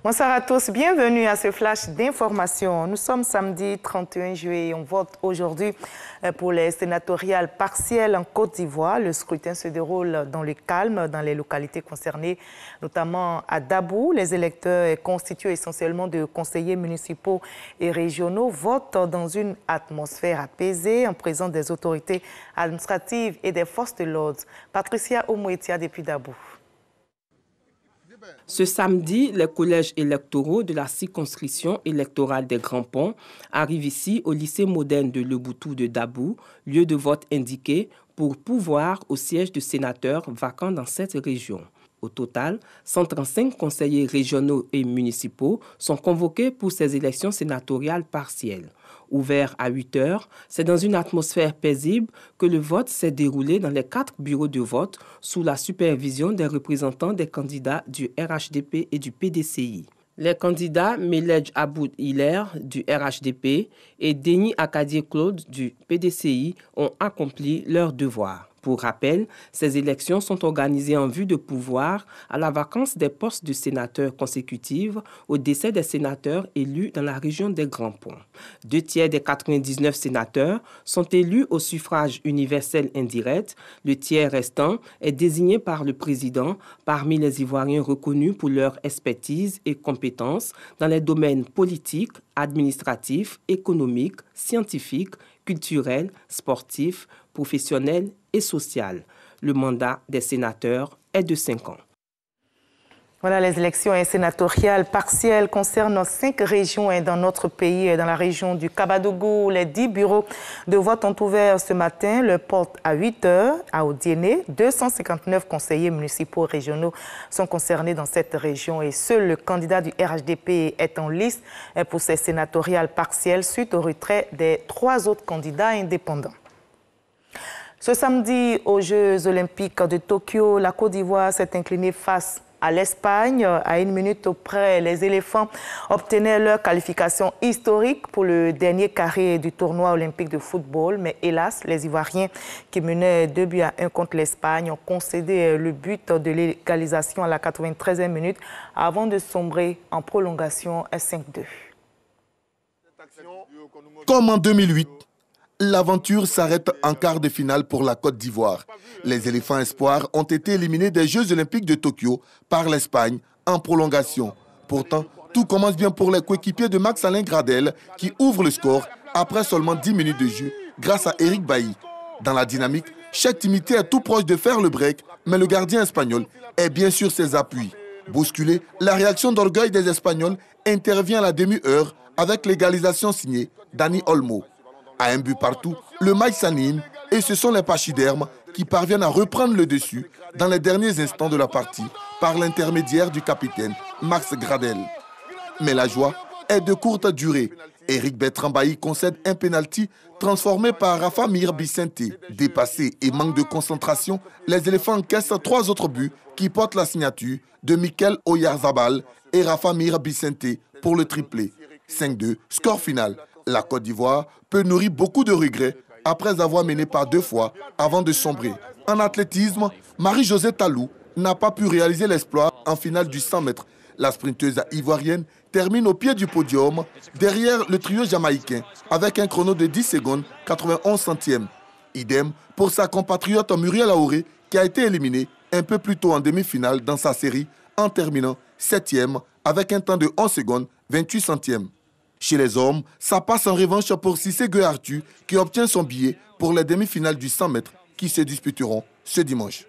Bonsoir à tous, bienvenue à ce flash d'information. Nous sommes samedi 31 juillet et on vote aujourd'hui pour les sénatoriales partielles en Côte d'Ivoire. Le scrutin se déroule dans le calme dans les localités concernées, notamment à Dabou. Les électeurs constitués essentiellement de conseillers municipaux et régionaux votent dans une atmosphère apaisée en présence des autorités administratives et des forces de l'ordre. Patricia Omoetia depuis Dabou. Ce samedi, les collèges électoraux de la circonscription électorale des Grands Ponts arrivent ici au lycée moderne de Leboutou de Dabou, lieu de vote indiqué pour pourvoir au siège de sénateurs vacant dans cette région. Au total, 135 conseillers régionaux et municipaux sont convoqués pour ces élections sénatoriales partielles. Ouvert à 8 heures, c'est dans une atmosphère paisible que le vote s'est déroulé dans les 4 bureaux de vote sous la supervision des représentants des candidats du RHDP et du PDCI. Les candidats Meledj Aboud Hilaire du RHDP et Denis Akadié-Claude du PDCI ont accompli leur devoir. Pour rappel, ces élections sont organisées en vue de pourvoir à la vacance des postes de sénateurs consécutifs au décès des sénateurs élus dans la région des Grands Ponts. 2 tiers des 99 sénateurs sont élus au suffrage universel indirect. Le tiers restant est désigné par le président parmi les Ivoiriens reconnus pour leur expertise et compétences dans les domaines politiques, administratifs, économiques, scientifiques, culturels, sportifs, professionnels et social. Le mandat des sénateurs est de 5 ans. Voilà, les élections sénatoriales partielles concernent 5 régions dans notre pays. Dans la région du Kabadougou, les 10 bureaux de vote ont ouvert ce matin. Le porte à 8 heures à Odiéné. 259 conseillers municipaux régionaux sont concernés dans cette région et seul le candidat du RHDP est en liste pour ces sénatoriales partielles suite au retrait des 3 autres candidats indépendants. Ce samedi, aux Jeux olympiques de Tokyo, la Côte d'Ivoire s'est inclinée face à l'Espagne. À 1 minute près, les éléphants obtenaient leur qualification historique pour le dernier carré du tournoi olympique de football. Mais hélas, les Ivoiriens qui menaient 2-1 contre l'Espagne ont concédé le but de l'égalisation à la 93e minute avant de sombrer en prolongation 5-2. Comme en 2008, l'aventure s'arrête en quart de finale pour la Côte d'Ivoire. Les éléphants espoirs ont été éliminés des Jeux olympiques de Tokyo par l'Espagne en prolongation. Pourtant, tout commence bien pour les coéquipiers de Max-Alain Gradel qui ouvrent le score après seulement 10 minutes de jeu grâce à Eric Bailly. Dans la dynamique, chaque timidité est tout proche de faire le break, mais le gardien espagnol est bien sur ses appuis. Bousculé, la réaction d'orgueil des Espagnols intervient à la demi-heure avec l'égalisation signée Dani Olmo. À 1 but partout, le match s'anime et ce sont les pachydermes qui parviennent à reprendre le dessus dans les derniers instants de la partie par l'intermédiaire du capitaine Max Gradel. Mais la joie est de courte durée. Eric Bertrand Bailly concède un pénalty transformé par Rafa Mir Bicente. Dépassé et manque de concentration, les éléphants encaissent 3 autres buts qui portent la signature de Mikel Oyarzabal et Rafa Mir Bicente pour le triplé. 5-2, score final. La Côte d'Ivoire peut nourrir beaucoup de regrets après avoir mené par 2 fois avant de sombrer. En athlétisme, Marie-Josée Talou n'a pas pu réaliser l'exploit en finale du 100 mètres. La sprinteuse ivoirienne termine au pied du podium derrière le trio jamaïcain avec un chrono de 10 secondes 91 centièmes. Idem pour sa compatriote Muriel Aouré qui a été éliminée un peu plus tôt en demi-finale dans sa série en terminant 7e avec un temps de 11 secondes 28 centièmes. Chez les hommes, ça passe en revanche pour Cissé Guehartu qui obtient son billet pour les demi-finales du 100 mètres qui se disputeront ce dimanche.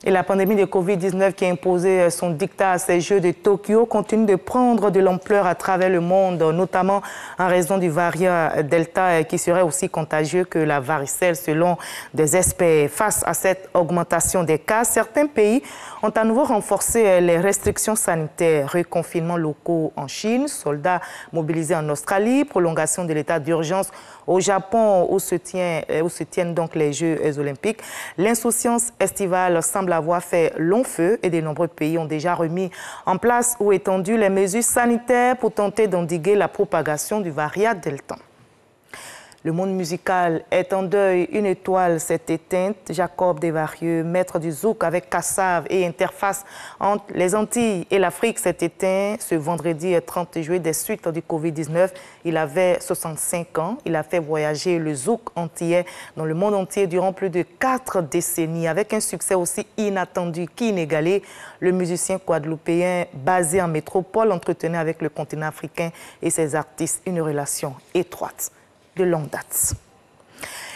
Et la pandémie de Covid-19 qui a imposé son dictat à ces Jeux de Tokyo continue de prendre de l'ampleur à travers le monde, notamment en raison du variant Delta qui serait aussi contagieux que la varicelle selon des experts. Face à cette augmentation des cas, certains pays ont à nouveau renforcé les restrictions sanitaires, reconfinements locaux en Chine, soldats mobilisés en Australie, prolongation de l'état d'urgence au Japon où se tiennent donc les Jeux olympiques. L'insouciance estivale semble avoir fait long feu et de nombreux pays ont déjà remis en place ou étendu les mesures sanitaires pour tenter d'endiguer la propagation du variant Delta. Le monde musical est en deuil. Une étoile s'est éteinte. Jacob Desvarieux, maître du zouk avec Kassav et interface entre les Antilles et l'Afrique, s'est éteint ce vendredi 30 juillet des suites du Covid-19. Il avait 65 ans. Il a fait voyager le zouk antillais dans le monde entier durant plus de 4 décennies. Avec un succès aussi inattendu qu'inégalé, le musicien guadeloupéen basé en métropole entretenait avec le continent africain et ses artistes une relation étroite de longue date.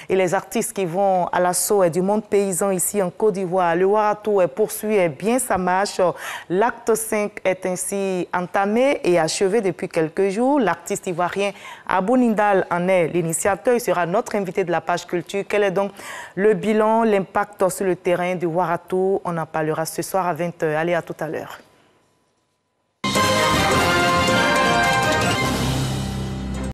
Et les artistes qui vont à l'assaut du monde paysan ici en Côte d'Ivoire, le Warato poursuit bien sa marche. L'acte 5 est ainsi entamé et achevé depuis quelques jours. L'artiste ivoirien Abou Nindal en est l'initiateur. Il sera notre invité de la page culture. Quel est donc le bilan, l'impact sur le terrain du Warato? On en parlera ce soir à 20h. Allez, à tout à l'heure.